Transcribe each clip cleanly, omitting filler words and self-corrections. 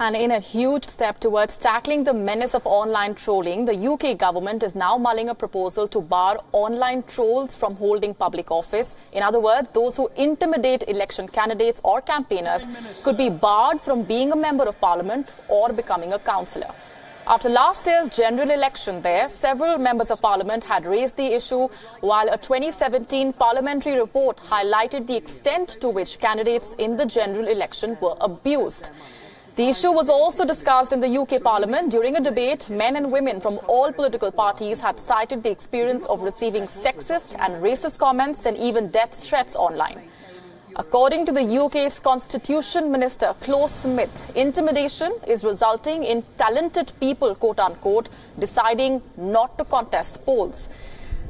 And in a huge step towards tackling the menace of online trolling, the UK government is now mulling a proposal to bar online trolls from holding public office. In other words, those who intimidate election candidates or campaigners could be barred from being a member of parliament or becoming a councillor. After last year's general election there, several members of parliament had raised the issue, while a 2017 parliamentary report highlighted the extent to which candidates in the general election were abused. The issue was also discussed in the UK Parliament. During a debate, men and women from all political parties had cited the experience of receiving sexist and racist comments and even death threats online. According to the UK's Constitution Minister, Claus Smith, intimidation is resulting in talented people, quote-unquote, deciding not to contest polls.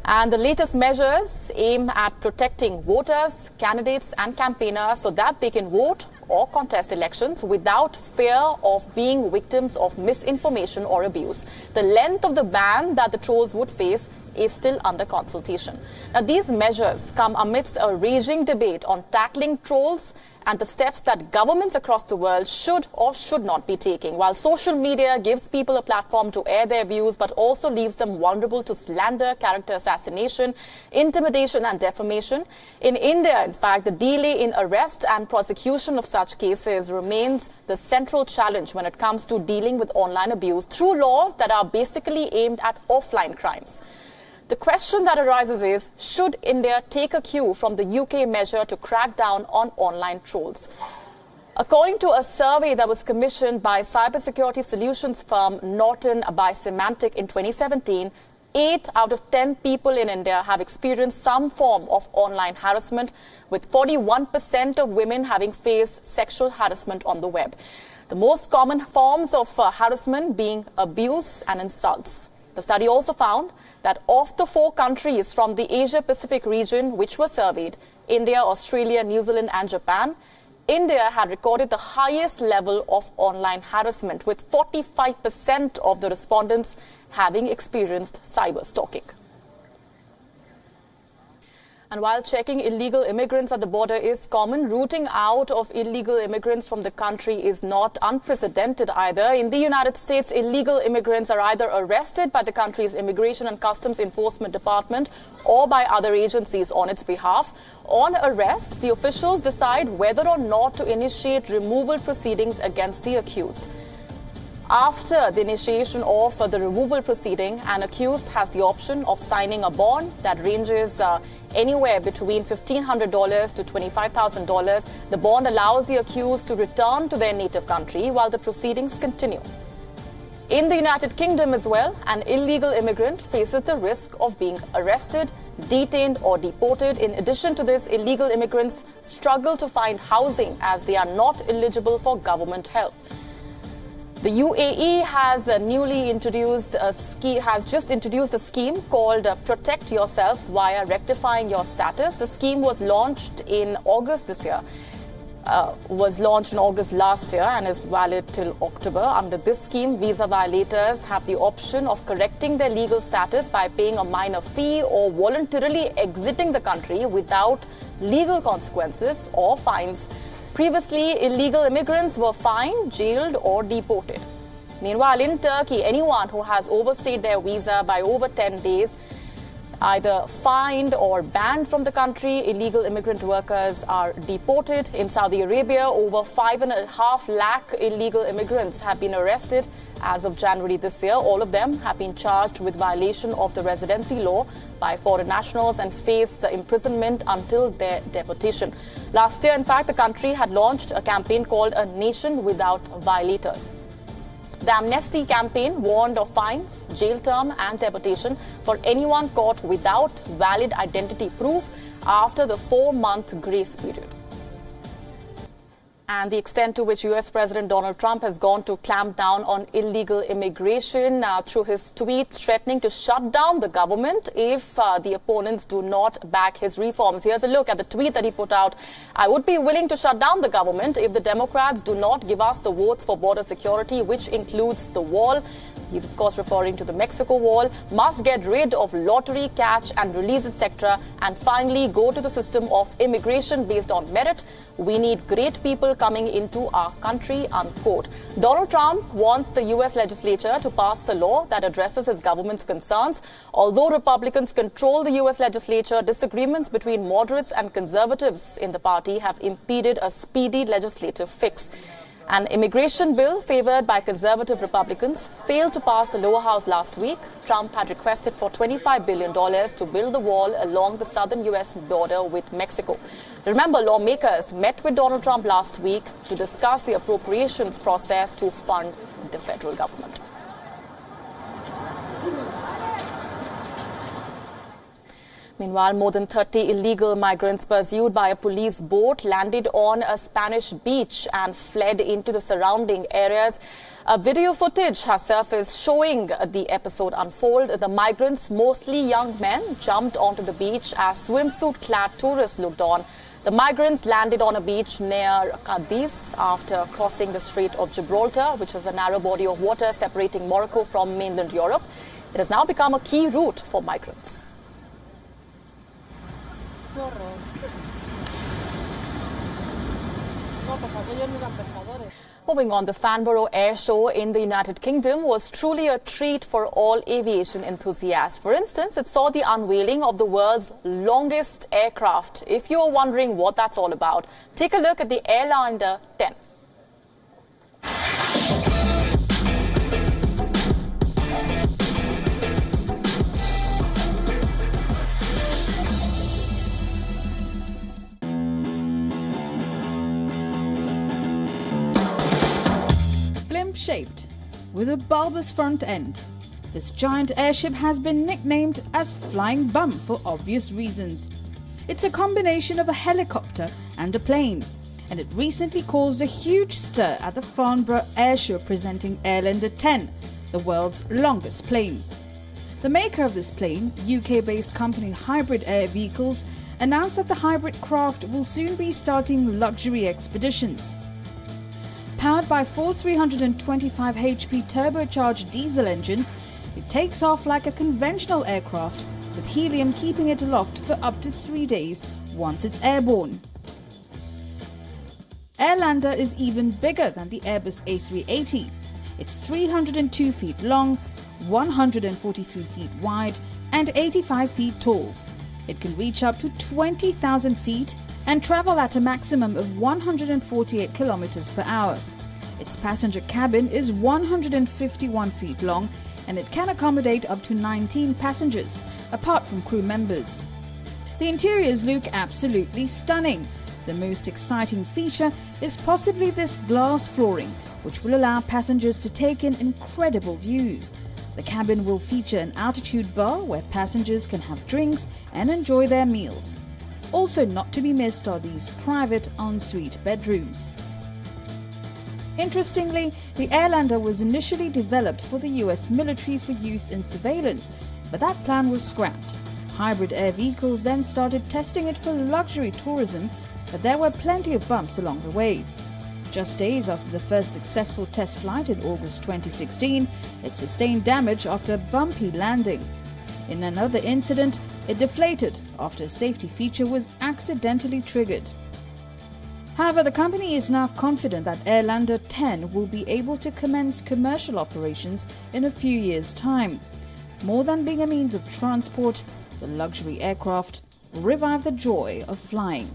And the latest measures aim at protecting voters, candidates and campaigners so that they can vote or contest elections without fear of being victims of misinformation or abuse. The length of the ban that the trolls would face is still under consultation. Now, these measures come amidst a raging debate on tackling trolls and the steps that governments across the world should or should not be taking. While social media gives people a platform to air their views, but also leaves them vulnerable to slander, character assassination, intimidation and defamation. In India, in fact, the delay in arrest and prosecution of such cases remains the central challenge when it comes to dealing with online abuse through laws that are basically aimed at offline crimes. The question that arises is, should India take a cue from the UK measure to crack down on online trolls? According to a survey that was commissioned by cybersecurity solutions firm Norton by Symantec in 2017, 8 out of 10 people in India have experienced some form of online harassment, with 41% of women having faced sexual harassment on the web. The most common forms of harassment being abuse and insults. The study also found that of the 4 countries from the Asia-Pacific region which were surveyed, India, Australia, New Zealand and Japan, India had recorded the highest level of online harassment, with 45% of the respondents having experienced cyber stalking. And while checking illegal immigrants at the border is common, rooting out of illegal immigrants from the country is not unprecedented either. In the United States, illegal immigrants are either arrested by the country's Immigration and Customs Enforcement Department or by other agencies on its behalf. On arrest, the officials decide whether or not to initiate removal proceedings against the accused. After the initiation of the removal proceeding, an accused has the option of signing a bond that ranges anywhere between $1,500 to $25,000. The bond allows the accused to return to their native country while the proceedings continue. In the United Kingdom as well, an illegal immigrant faces the risk of being arrested, detained or deported. In addition to this, illegal immigrants struggle to find housing as they are not eligible for government help. The UAE has just introduced a scheme called Protect Yourself via Rectifying Your Status. The scheme was launched in August this year, last year and is valid till October. Under this scheme, visa violators have the option of correcting their legal status by paying a minor fee or voluntarily exiting the country without legal consequences or fines. Previously, illegal immigrants were fined, jailed or deported. Meanwhile, in Turkey, anyone who has overstayed their visa by over 10 days, either fined or banned from the country. Illegal immigrant workers are deported. In Saudi Arabia, over 5.5 lakh illegal immigrants have been arrested as of January this year. All of them have been charged with violation of the residency law by foreign nationals and face imprisonment until their deportation. Last year, in fact, the country had launched a campaign called A Nation Without Violators. The amnesty campaign warned of fines, jail term and deportation for anyone caught without valid identity proof after the 4-month grace period. And the extent to which US President Donald Trump has gone to clamp down on illegal immigration through his tweets threatening to shut down the government if the opponents do not back his reforms. Here's a look at the tweet that he put out. I would be willing to shut down the government if the Democrats do not give us the votes for border security, which includes the wall. He's of course referring to the Mexico wall, must get rid of lottery, catch and release, etc. and finally go to the system of immigration based on merit. We need great people coming into our country, unquote. Donald Trump wants the US legislature to pass a law that addresses his government's concerns. Although Republicans control the US legislature, disagreements between moderates and conservatives in the party have impeded a speedy legislative fix. An immigration bill favored by conservative Republicans failed to pass the lower house last week. Trump had requested for $25 billion to build the wall along the southern U.S. border with Mexico. Remember, lawmakers met with Donald Trump last week to discuss the appropriations process to fund the federal government. Meanwhile, more than 30 illegal migrants pursued by a police boat landed on a Spanish beach and fled into the surrounding areas. Video footage has surfaced showing the episode unfold. The migrants, mostly young men, jumped onto the beach as swimsuit-clad tourists looked on. The migrants landed on a beach near Cadiz after crossing the Strait of Gibraltar, which is a narrow body of water separating Morocco from mainland Europe. It has now become a key route for migrants. Moving on, the Farnborough Air Show in the United Kingdom was truly a treat for all aviation enthusiasts. For instance, it saw the unveiling of the world's longest aircraft. If you're wondering what that's all about, take a look at the Airlander 10. Shaped with a bulbous front end, this giant airship has been nicknamed as Flying Bum for obvious reasons. It's a combination of a helicopter and a plane, and it recently caused a huge stir at the Farnborough Air Show presenting Airlander 10, the world's longest plane. The maker of this plane, UK-based company Hybrid Air Vehicles, announced that the hybrid craft will soon be starting luxury expeditions. Powered by four 325 HP turbocharged diesel engines, it takes off like a conventional aircraft, with helium keeping it aloft for up to 3 days once it's airborne. Airlander is even bigger than the Airbus A380. It's 302 feet long, 143 feet wide and 85 feet tall. It can reach up to 20,000 feet and travel at a maximum of 148 kilometers per hour. Its passenger cabin is 151 feet long and it can accommodate up to 19 passengers, apart from crew members. The interiors look absolutely stunning. The most exciting feature is possibly this glass flooring, which will allow passengers to take in incredible views. The cabin will feature an altitude bar where passengers can have drinks and enjoy their meals. Also not to be missed are these private ensuite bedrooms. Interestingly, the Airlander was initially developed for the US military for use in surveillance, but that plan was scrapped. Hybrid Air Vehicles then started testing it for luxury tourism, but there were plenty of bumps along the way. Just days after the first successful test flight in August 2016, it sustained damage after a bumpy landing. In another incident, it deflated after a safety feature was accidentally triggered. However, the company is now confident that Airlander 10 will be able to commence commercial operations in a few years' time. More than being a means of transport, the luxury aircraft will revive the joy of flying.